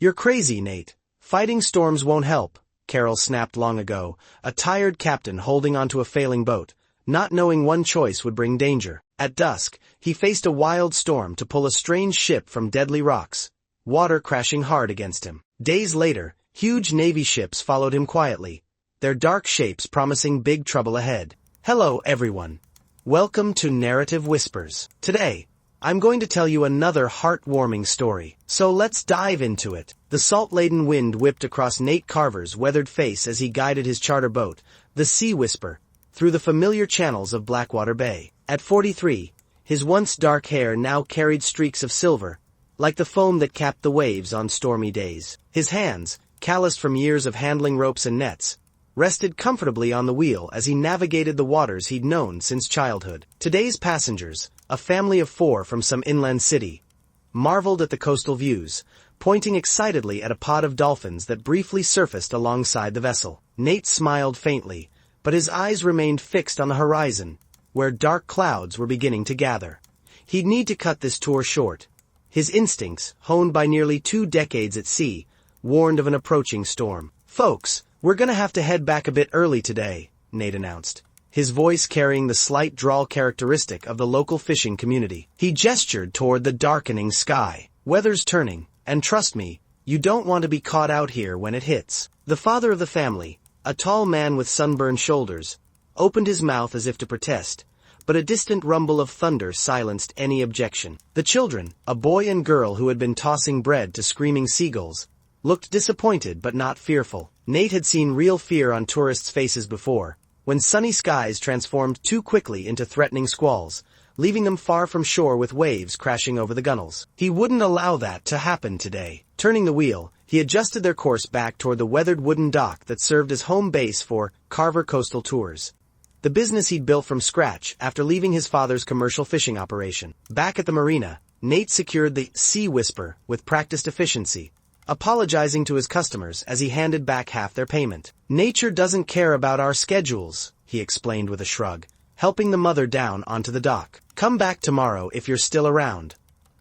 You're crazy, Nate. Fighting storms won't help, Carol snapped long ago, a tired captain holding onto a failing boat, not knowing one choice would bring danger. At dusk, he faced a wild storm to pull a strange ship from deadly rocks, water crashing hard against him. Days later, huge Navy ships followed him quietly, their dark shapes promising big trouble ahead. Hello, everyone. Welcome to Narrative Whispers. Today, I'm going to tell you another heartwarming story. So let's dive into it. The salt-laden wind whipped across Nate Carver's weathered face as he guided his charter boat, the Sea Whisper, through the familiar channels of Blackwater Bay. At 43, his once dark hair now carried streaks of silver, like the foam that capped the waves on stormy days. His hands, calloused from years of handling ropes and nets, rested comfortably on the wheel as he navigated the waters he'd known since childhood. Today's passengers, a family of 4 from some inland city, marveled at the coastal views, pointing excitedly at a pod of dolphins that briefly surfaced alongside the vessel. Nate smiled faintly, but his eyes remained fixed on the horizon, where dark clouds were beginning to gather. He'd need to cut this tour short. His instincts, honed by nearly 2 decades at sea, warned of an approaching storm. "Folks, we're gonna have to head back a bit early today," Nate announced, his voice carrying the slight drawl characteristic of the local fishing community. He gestured toward the darkening sky. "Weather's turning, and trust me, you don't want to be caught out here when it hits." The father of the family, a tall man with sunburned shoulders, opened his mouth as if to protest, but a distant rumble of thunder silenced any objection. The children, a boy and girl who had been tossing bread to screaming seagulls, looked disappointed but not fearful. Nate had seen real fear on tourists' faces before, when sunny skies transformed too quickly into threatening squalls, leaving them far from shore with waves crashing over the gunnels. He wouldn't allow that to happen today. Turning the wheel, he adjusted their course back toward the weathered wooden dock that served as home base for Carver Coastal Tours, the business he'd built from scratch after leaving his father's commercial fishing operation. Back at the marina, Nate secured the Sea Whisper with practiced efficiency, apologizing to his customers as he handed back half their payment. "Nature doesn't care about our schedules," he explained with a shrug, helping the mother down onto the dock. "Come back tomorrow if you're still around.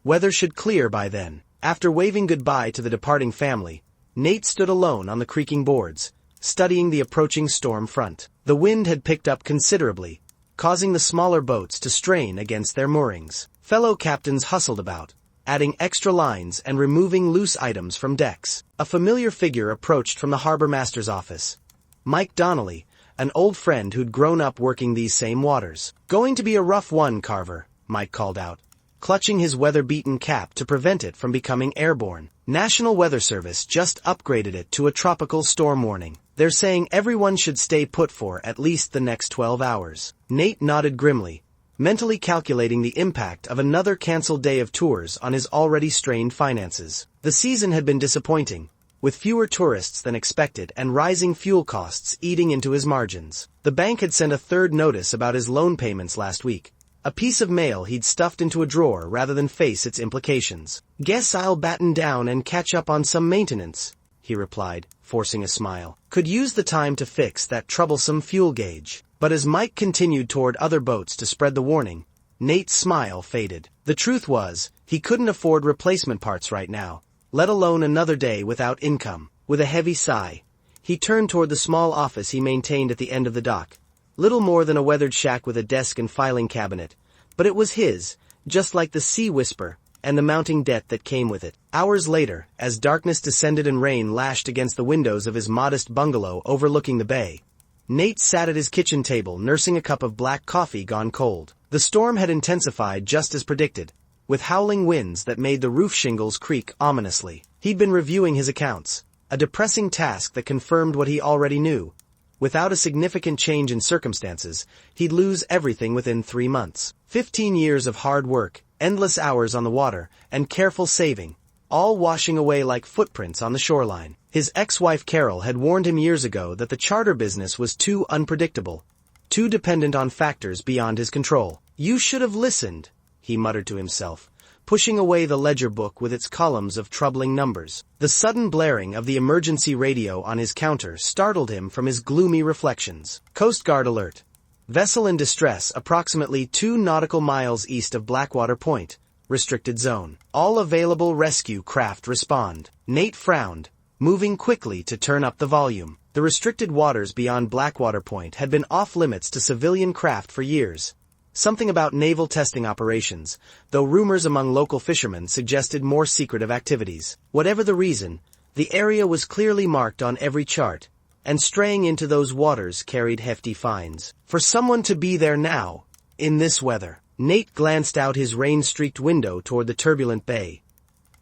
Weather should clear by then." After waving goodbye to the departing family, Nate stood alone on the creaking boards, studying the approaching storm front. The wind had picked up considerably, causing the smaller boats to strain against their moorings. Fellow captains hustled about, adding extra lines and removing loose items from decks. A familiar figure approached from the harbor master's office. Mike Donnelly, an old friend who'd grown up working these same waters. "Going to be a rough one, Carver," Mike called out, clutching his weather-beaten cap to prevent it from becoming airborne. "National Weather Service just upgraded it to a tropical storm warning. They're saying everyone should stay put for at least the next 12 hours. Nate nodded grimly, mentally calculating the impact of another canceled day of tours on his already strained finances. The season had been disappointing, with fewer tourists than expected and rising fuel costs eating into his margins. The bank had sent a third notice about his loan payments last week, a piece of mail he'd stuffed into a drawer rather than face its implications. "Guess I'll batten down and catch up on some maintenance," he replied, forcing a smile. "Could use the time to fix that troublesome fuel gauge." But as Mike continued toward other boats to spread the warning, Nate's smile faded. The truth was, he couldn't afford replacement parts right now, let alone another day without income. With a heavy sigh, he turned toward the small office he maintained at the end of the dock. Little more than a weathered shack with a desk and filing cabinet, but it was his, just like the Sea Whisper and the mounting debt that came with it. Hours later, as darkness descended and rain lashed against the windows of his modest bungalow overlooking the bay, Nate sat at his kitchen table nursing a cup of black coffee gone cold. The storm had intensified just as predicted, with howling winds that made the roof shingles creak ominously. He'd been reviewing his accounts, a depressing task that confirmed what he already knew. Without a significant change in circumstances, he'd lose everything within 3 months. 15 years of hard work, endless hours on the water, and careful saving, all washing away like footprints on the shoreline. His ex-wife Carol had warned him years ago that the charter business was too unpredictable, too dependent on factors beyond his control. "You should have listened," he muttered to himself, pushing away the ledger book with its columns of troubling numbers. The sudden blaring of the emergency radio on his counter startled him from his gloomy reflections. "Coast Guard alert. Vessel in distress approximately 2 nautical miles east of Blackwater Point," restricted zone. All available rescue craft respond. Nate frowned, moving quickly to turn up the volume. The restricted waters beyond Blackwater Point had been off-limits to civilian craft for years. Something about naval testing operations, though rumors among local fishermen suggested more secretive activities. Whatever the reason, the area was clearly marked on every chart, and straying into those waters carried hefty fines. For someone to be there now, in this weather, Nate glanced out his rain-streaked window toward the turbulent bay,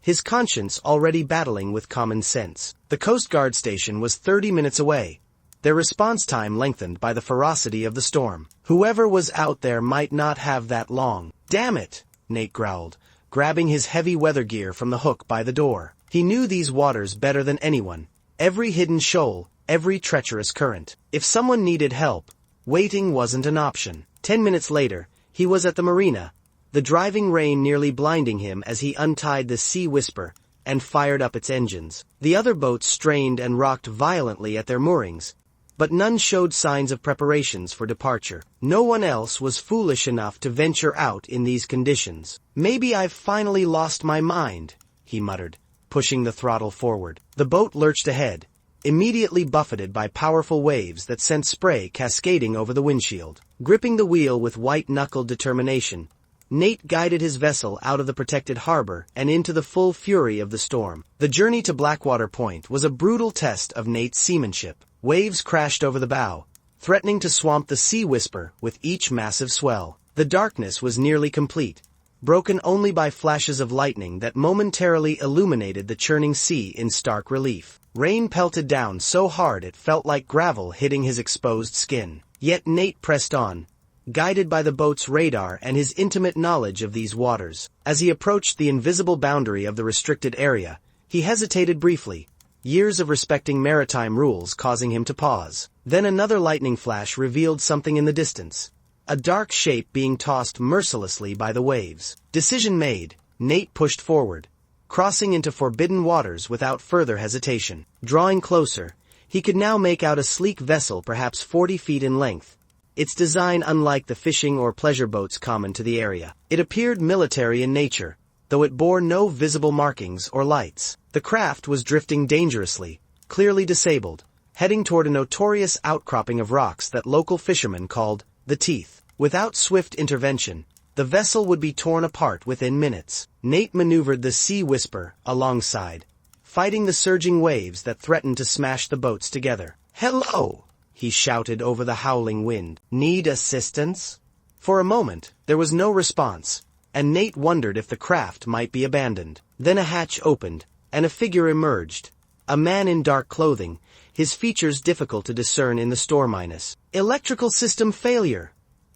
his conscience already battling with common sense. The Coast Guard station was 30 minutes away, their response time lengthened by the ferocity of the storm. Whoever was out there might not have that long. Damn it, Nate growled, grabbing his heavy weather gear from the hook by the door. He knew these waters better than anyone, every hidden shoal, every treacherous current. If someone needed help, waiting wasn't an option. 10 minutes later, he was at the marina, the driving rain nearly blinding him as he untied the Sea Whisper and fired up its engines. The other boats strained and rocked violently at their moorings, but none showed signs of preparations for departure. No one else was foolish enough to venture out in these conditions. Maybe I've finally lost my mind, he muttered, pushing the throttle forward. The boat lurched ahead, immediately buffeted by powerful waves that sent spray cascading over the windshield. Gripping the wheel with white-knuckled determination, Nate guided his vessel out of the protected harbor and into the full fury of the storm. The journey to Blackwater Point was a brutal test of Nate's seamanship. Waves crashed over the bow, threatening to swamp the Sea Whisper with each massive swell. The darkness was nearly complete, broken only by flashes of lightning that momentarily illuminated the churning sea in stark relief. Rain pelted down so hard it felt like gravel hitting his exposed skin. Yet Nate pressed on, guided by the boat's radar and his intimate knowledge of these waters. As he approached the invisible boundary of the restricted area, he hesitated briefly, years of respecting maritime rules causing him to pause. Then another lightning flash revealed something in the distance, a dark shape being tossed mercilessly by the waves. Decision made, Nate pushed forward, crossing into forbidden waters without further hesitation. Drawing closer, he could now make out a sleek vessel perhaps 40 feet in length, its design unlike the fishing or pleasure boats common to the area. It appeared military in nature, though it bore no visible markings or lights. The craft was drifting dangerously, clearly disabled, heading toward a notorious outcropping of rocks that local fishermen called the Teeth. Without swift intervention, the vessel would be torn apart within minutes. Nate maneuvered the Sea Whisper alongside, fighting the surging waves that threatened to smash the boats together. "Hello!" he shouted over the howling wind. "Need assistance?" For a moment, there was no response, and Nate wondered if the craft might be abandoned. Then a hatch opened, and a figure emerged, a man in dark clothing, his features difficult to discern in the storminess. "Electrical system failure,"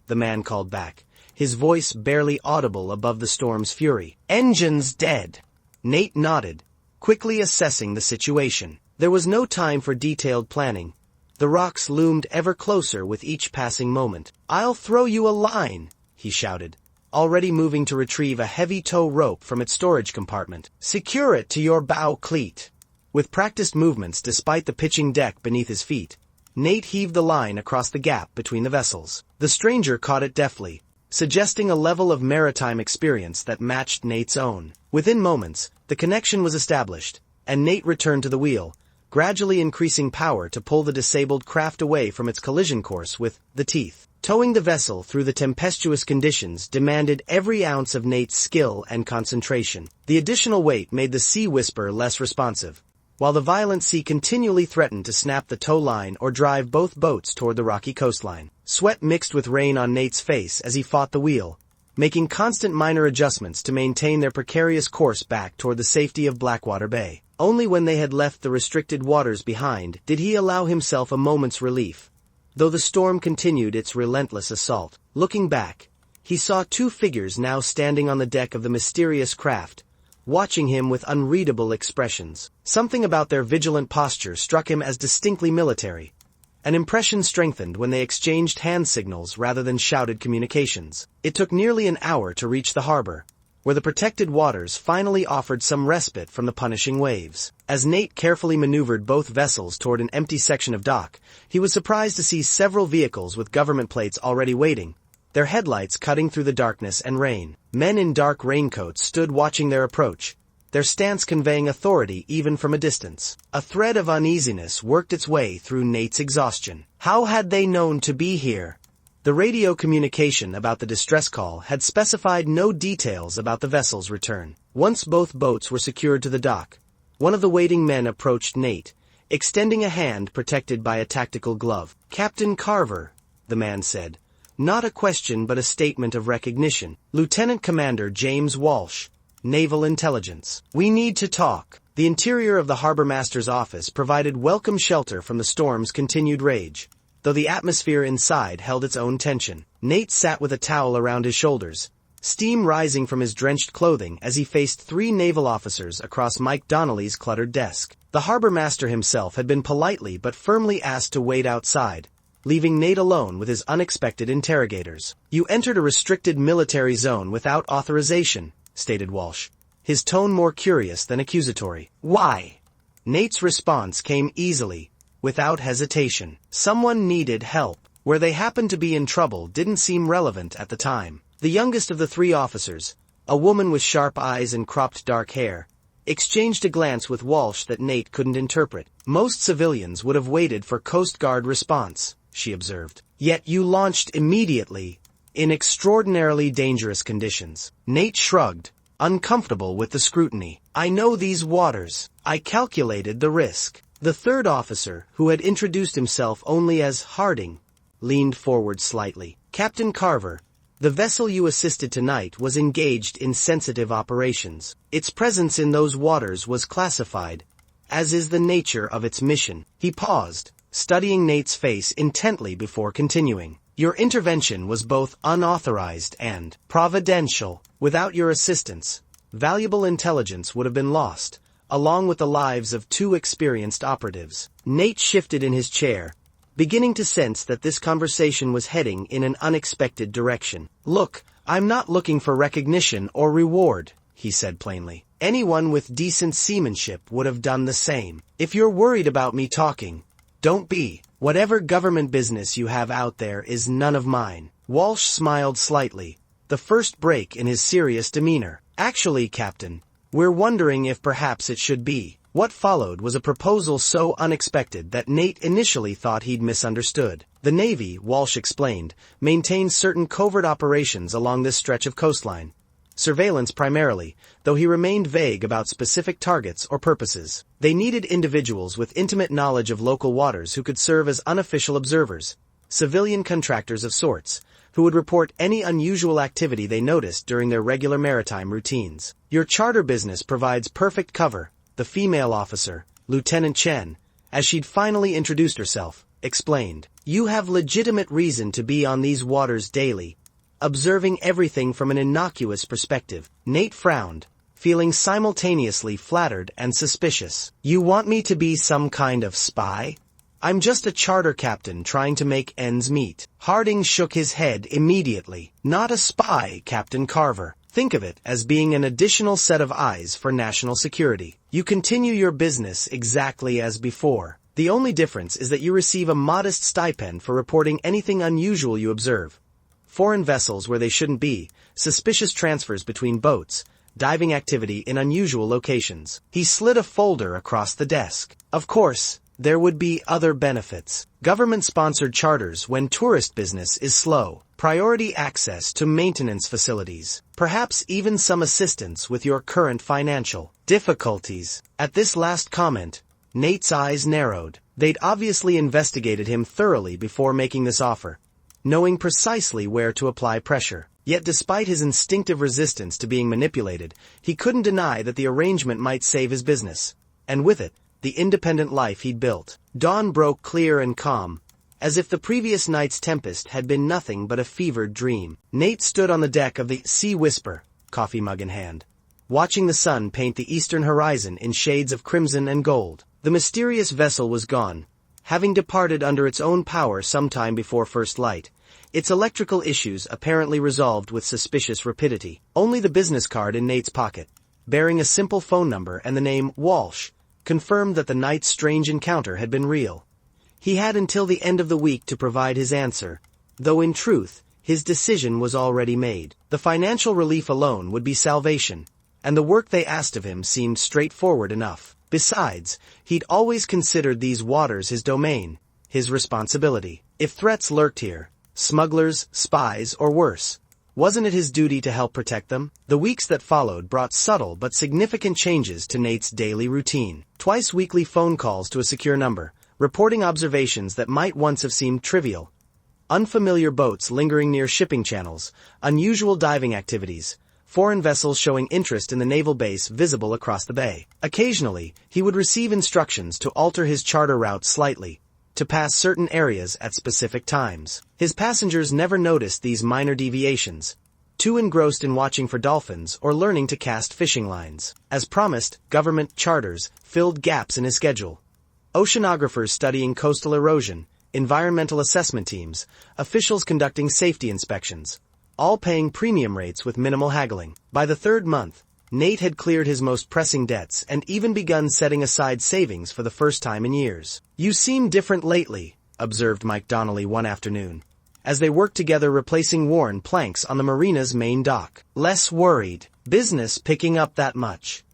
the man called back, his voice barely audible above the storm's fury. "Engines dead." Nate nodded, quickly assessing the situation. There was no time for detailed planning. The rocks loomed ever closer with each passing moment. "I'll throw you a line," he shouted, already moving to retrieve a heavy tow rope from its storage compartment. "Secure it to your bow cleat." With practiced movements despite the pitching deck beneath his feet, Nate heaved the line across the gap between the vessels. The stranger caught it deftly, suggesting a level of maritime experience that matched Nate's own. Within moments, the connection was established, and Nate returned to the wheel, gradually increasing power to pull the disabled craft away from its collision course with the Teeth. Towing the vessel through the tempestuous conditions demanded every ounce of Nate's skill and concentration. The additional weight made the Sea Whisper less responsive, while the violent sea continually threatened to snap the tow line or drive both boats toward the rocky coastline. Sweat mixed with rain on Nate's face as he fought the wheel, making constant minor adjustments to maintain their precarious course back toward the safety of Blackwater Bay. Only when they had left the restricted waters behind did he allow himself a moment's relief, though the storm continued its relentless assault. Looking back, he saw two figures now standing on the deck of the mysterious craft, watching him with unreadable expressions. Something about their vigilant posture struck him as distinctly military, an impression strengthened when they exchanged hand signals rather than shouted communications. It took nearly an hour to reach the harbor, where the protected waters finally offered some respite from the punishing waves. As Nate carefully maneuvered both vessels toward an empty section of dock, he was surprised to see several vehicles with government plates already waiting, their headlights cutting through the darkness and rain. Men in dark raincoats stood watching their approach, their stance conveying authority even from a distance. A thread of uneasiness worked its way through Nate's exhaustion. How had they known to be here? The radio communication about the distress call had specified no details about the vessel's return. Once both boats were secured to the dock, one of the waiting men approached Nate, extending a hand protected by a tactical glove. "Captain Carver," the man said. Not a question but a statement of recognition. "Lieutenant Commander James Walsh, Naval Intelligence. We need to talk." The interior of the harbor master's office provided welcome shelter from the storm's continued rage, though the atmosphere inside held its own tension. Nate sat with a towel around his shoulders, steam rising from his drenched clothing as he faced 3 naval officers across Mike Donnelly's cluttered desk. The harbor master himself had been politely but firmly asked to wait outside, leaving Nate alone with his unexpected interrogators. "You entered a restricted military zone without authorization," stated Walsh, his tone more curious than accusatory. "Why?" Nate's response came easily, without hesitation. Someone needed help. Where they happened to be in trouble didn't seem relevant at the time. The youngest of the 3 officers, a woman with sharp eyes and cropped dark hair, exchanged a glance with Walsh that Nate couldn't interpret. "Most civilians would have waited for Coast Guard response," she observed. "Yet you launched immediately, in extraordinarily dangerous conditions." Nate shrugged, uncomfortable with the scrutiny. "I know these waters. I calculated the risk." The 3rd officer, who had introduced himself only as Harding, leaned forward slightly. "Captain Carver, the vessel you assisted tonight was engaged in sensitive operations. Its presence in those waters was classified, as is the nature of its mission." He paused, studying Nate's face intently before continuing. "Your intervention was both unauthorized and providential. Without your assistance, valuable intelligence would have been lost, along with the lives of 2 experienced operatives." Nate shifted in his chair, beginning to sense that this conversation was heading in an unexpected direction. "Look, I'm not looking for recognition or reward," he said plainly. "Anyone with decent seamanship would have done the same. If you're worried about me talking, don't be. Whatever government business you have out there is none of mine." Walsh smiled slightly, the first break in his serious demeanor. "Actually, Captain, we're wondering if perhaps it should be." What followed was a proposal so unexpected that Nate initially thought he'd misunderstood. The Navy, Walsh explained, maintains certain covert operations along this stretch of coastline. Surveillance primarily, though he remained vague about specific targets or purposes. They needed individuals with intimate knowledge of local waters who could serve as unofficial observers, civilian contractors of sorts, who would report any unusual activity they noticed during their regular maritime routines. "Your charter business provides perfect cover," the female officer, Lieutenant Chen, as she'd finally introduced herself, explained. "You have legitimate reason to be on these waters daily, observing everything from an innocuous perspective." Nate frowned, feeling simultaneously flattered and suspicious. "You want me to be some kind of spy? I'm just a charter captain trying to make ends meet." Harding shook his head immediately. "Not a spy, Captain Carver. Think of it as being an additional set of eyes for national security. You continue your business exactly as before. The only difference is that you receive a modest stipend for reporting anything unusual you observe. Foreign vessels where they shouldn't be, suspicious transfers between boats, diving activity in unusual locations." He slid a folder across the desk. "Of course, there would be other benefits. Government-sponsored charters when tourist business is slow. Priority access to maintenance facilities. Perhaps even some assistance with your current financial difficulties." At this last comment, Nate's eyes narrowed. They'd obviously investigated him thoroughly before making this offer, knowing precisely where to apply pressure. Yet despite his instinctive resistance to being manipulated, he couldn't deny that the arrangement might save his business, and with it, the independent life he'd built. Dawn broke clear and calm, as if the previous night's tempest had been nothing but a fevered dream. Nate stood on the deck of the Sea Whisper, coffee mug in hand, watching the sun paint the eastern horizon in shades of crimson and gold. The mysterious vessel was gone, having departed under its own power sometime before first light, its electrical issues apparently resolved with suspicious rapidity. Only the business card in Nate's pocket, bearing a simple phone number and the name Walsh, confirmed that the night's strange encounter had been real. He had until the end of the week to provide his answer, though in truth, His decision was already made. The financial relief alone would be salvation, and the work they asked of him seemed straightforward enough. Besides, he'd always considered these waters his domain, his responsibility. If threats lurked here, smugglers, spies, or worse, wasn't it his duty to help protect them? The weeks that followed brought subtle but significant changes to Nate's daily routine. Twice weekly phone calls to a secure number, reporting observations that might once have seemed trivial. Unfamiliar boats lingering near shipping channels, unusual diving activities, foreign vessels showing interest in the naval base visible across the bay. Occasionally, he would receive instructions to alter his charter route slightly, to pass certain areas at specific times. His passengers never noticed these minor deviations, too engrossed in watching for dolphins or learning to cast fishing lines. As promised, government charters filled gaps in his schedule. Oceanographers studying coastal erosion, environmental assessment teams, officials conducting safety inspections, all paying premium rates with minimal haggling. By the third month, Nate had cleared his most pressing debts and even begun setting aside savings for the first time in years. "You seem different lately," observed Mike Donnelly one afternoon, as they worked together replacing worn planks on the marina's main dock. "Less worried. Business picking up that much?"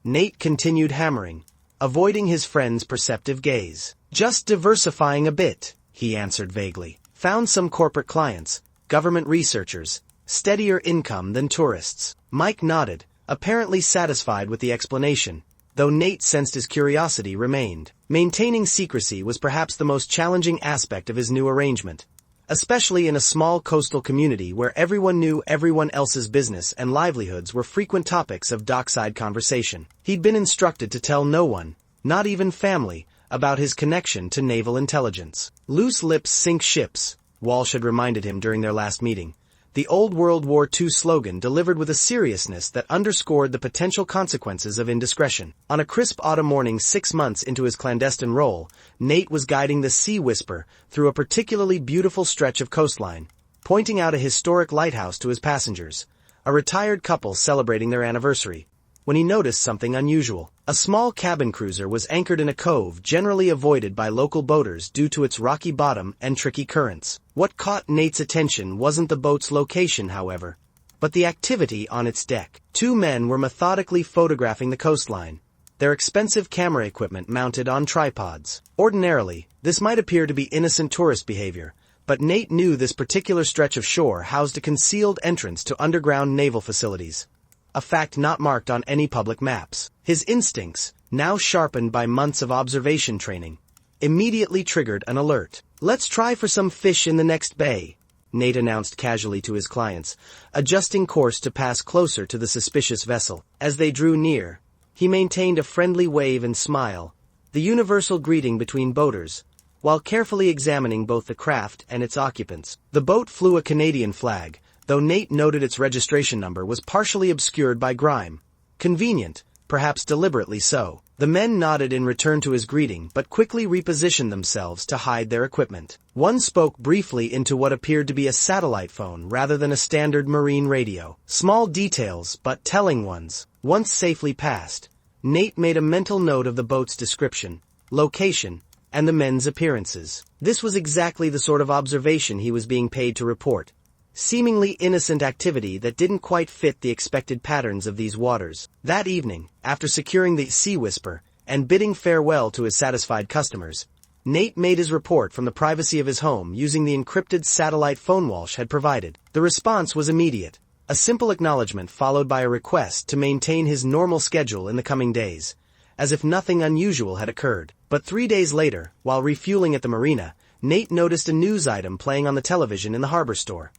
Nate continued hammering, avoiding his friend's perceptive gaze. "Just diversifying a bit," he answered vaguely. "Found some corporate clients, government researchers, steadier income than tourists." Mike nodded, apparently satisfied with the explanation, though Nate sensed his curiosity remained. Maintaining secrecy was perhaps the most challenging aspect of his new arrangement, especially in a small coastal community where everyone knew everyone else's business and livelihoods were frequent topics of dockside conversation. He'd been instructed to tell no one, not even family, about his connection to naval intelligence. "Loose lips sink ships," Walsh had reminded him during their last meeting, the old World War II slogan delivered with a seriousness that underscored the potential consequences of indiscretion. On a crisp autumn morning 6 months into his clandestine role, Nate was guiding the Sea Whisper through a particularly beautiful stretch of coastline, pointing out a historic lighthouse to his passengers, a retired couple celebrating their anniversary, when he noticed something unusual. A small cabin cruiser was anchored in a cove generally avoided by local boaters due to its rocky bottom and tricky currents. What caught Nate's attention wasn't the boat's location, however, but the activity on its deck. 2 men were methodically photographing the coastline, their expensive camera equipment mounted on tripods. Ordinarily, this might appear to be innocent tourist behavior, but Nate knew this particular stretch of shore housed a concealed entrance to underground naval facilities, a fact not marked on any public maps. His instincts, now sharpened by months of observation training, immediately triggered an alert. "Let's try for some fish in the next bay," Nate announced casually to his clients, adjusting course to pass closer to the suspicious vessel. As they drew near, he maintained a friendly wave and smile, the universal greeting between boaters, while carefully examining both the craft and its occupants. The boat flew a Canadian flag, though Nate noted its registration number was partially obscured by grime. Convenient, perhaps deliberately so. The men nodded in return to his greeting but quickly repositioned themselves to hide their equipment. One spoke briefly into what appeared to be a satellite phone rather than a standard marine radio. Small details, but telling ones. Once safely past, Nate made a mental note of the boat's description, location, and the men's appearances. This was exactly the sort of observation he was being paid to report. Seemingly innocent activity that didn't quite fit the expected patterns of these waters. That evening, after securing the Sea Whisper and bidding farewell to his satisfied customers, Nate made his report from the privacy of his home using the encrypted satellite phone Walsh had provided. The response was immediate, a simple acknowledgement followed by a request to maintain his normal schedule in the coming days, as if nothing unusual had occurred. But 3 days later, while refueling at the marina, Nate noticed a news item playing on the television in the harbor store.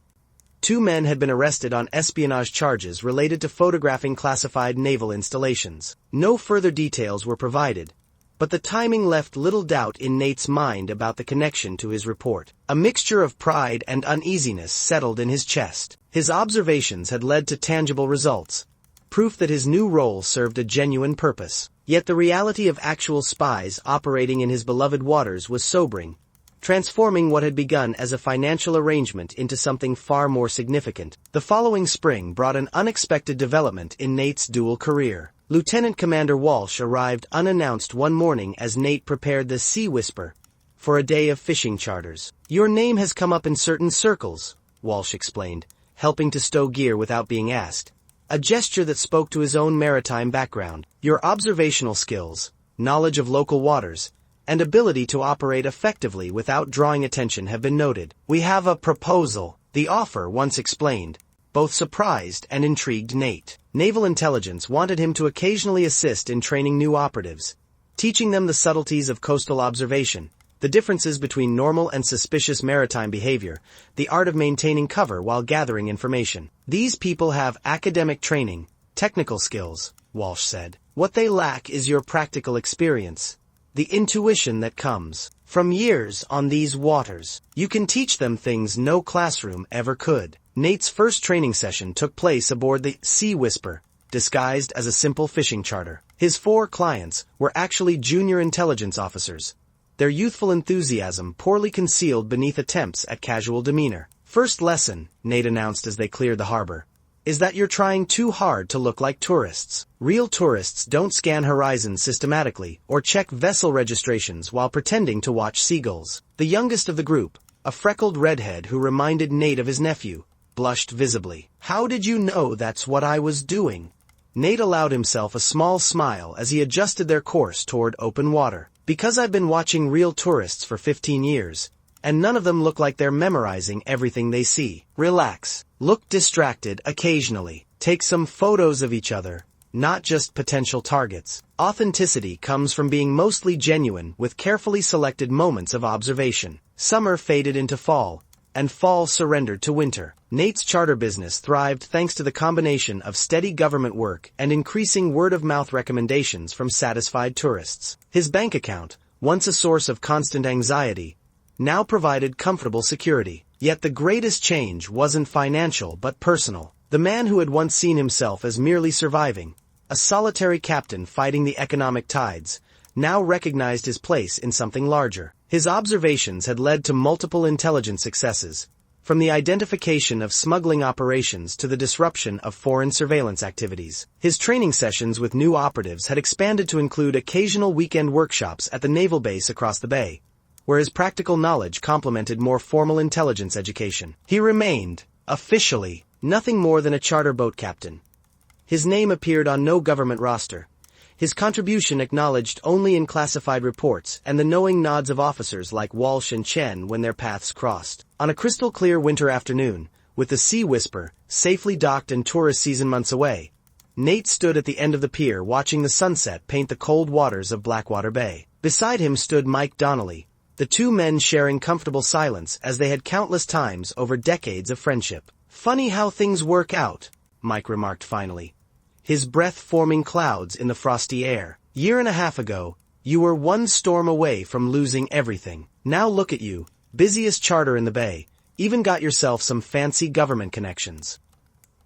2 men had been arrested on espionage charges related to photographing classified naval installations. No further details were provided, but the timing left little doubt in Nate's mind about the connection to his report. A mixture of pride and uneasiness settled in his chest. His observations had led to tangible results, proof that his new role served a genuine purpose. Yet the reality of actual spies operating in his beloved waters was sobering, transforming what had begun as a financial arrangement into something far more significant. The following spring brought an unexpected development in Nate's dual career. Lieutenant Commander Walsh arrived unannounced one morning as Nate prepared the Sea Whisper for a day of fishing charters. "Your name has come up in certain circles," Walsh explained, helping to stow gear without being asked. A gesture that spoke to his own maritime background. Your observational skills, knowledge of local waters, and ability to operate effectively without drawing attention have been noted. We have a proposal, the offer once explained. Both surprised and intrigued Nate. Naval Intelligence wanted him to occasionally assist in training new operatives, teaching them the subtleties of coastal observation, the differences between normal and suspicious maritime behavior, the art of maintaining cover while gathering information. These people have academic training, technical skills, Walsh said. What they lack is your practical experience, the intuition that comes from years on these waters. You can teach them things no classroom ever could. Nate's first training session took place aboard the Sea Whisper, disguised as a simple fishing charter. His 4 clients were actually junior intelligence officers, their youthful enthusiasm poorly concealed beneath attempts at casual demeanor. First lesson, Nate announced as they cleared the harbor, is that you're trying too hard to look like tourists. Real tourists don't scan horizons systematically or check vessel registrations while pretending to watch seagulls. The youngest of the group, a freckled redhead who reminded Nate of his nephew, blushed visibly. How did you know that's what I was doing? Nate allowed himself a small smile as he adjusted their course toward open water. Because I've been watching real tourists for 15 years, and none of them look like they're memorizing everything they see. Relax. Look distracted occasionally. Take some photos of each other, not just potential targets. Authenticity comes from being mostly genuine with carefully selected moments of observation. Summer faded into fall, and fall surrendered to winter. Nate's charter business thrived thanks to the combination of steady government work and increasing word-of-mouth recommendations from satisfied tourists. His bank account, once a source of constant anxiety, now provided comfortable security. Yet the greatest change wasn't financial but personal. The man who had once seen himself as merely surviving, a solitary captain fighting the economic tides, now recognized his place in something larger. His observations had led to multiple intelligence successes, from the identification of smuggling operations to the disruption of foreign surveillance activities. His training sessions with new operatives had expanded to include occasional weekend workshops at the naval base across the bay, where his practical knowledge complemented more formal intelligence education. He remained, officially, nothing more than a charter boat captain. His name appeared on no government roster, his contribution acknowledged only in classified reports and the knowing nods of officers like Walsh and Chen when their paths crossed. On a crystal-clear winter afternoon, with the Sea Whisper safely docked and tourist season months away, Nate stood at the end of the pier watching the sunset paint the cold waters of Blackwater Bay. Beside him stood Mike Donnelly, the 2 men sharing comfortable silence as they had countless times over decades of friendship. Funny how things work out, Mike remarked finally, his breath forming clouds in the frosty air. Year and a half ago, you were one storm away from losing everything. Now look at you, busiest charter in the bay, even got yourself some fancy government connections.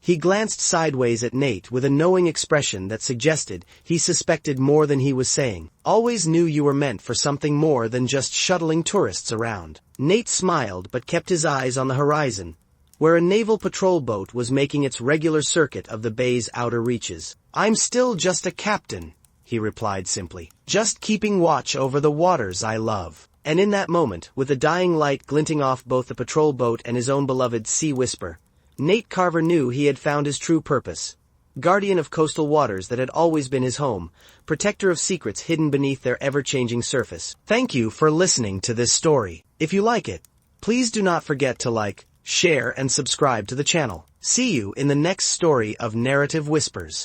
He glanced sideways at Nate with a knowing expression that suggested he suspected more than he was saying. Always knew you were meant for something more than just shuttling tourists around. Nate smiled but kept his eyes on the horizon, where a naval patrol boat was making its regular circuit of the bay's outer reaches. I'm still just a captain, he replied simply. Just keeping watch over the waters I love. And in that moment, with the dying light glinting off both the patrol boat and his own beloved Sea Whisper, Nate Carver knew he had found his true purpose. Guardian of coastal waters that had always been his home, protector of secrets hidden beneath their ever-changing surface. Thank you for listening to this story. If you like it, please do not forget to like, share, and subscribe to the channel. See you in the next story of Narrative Whispers.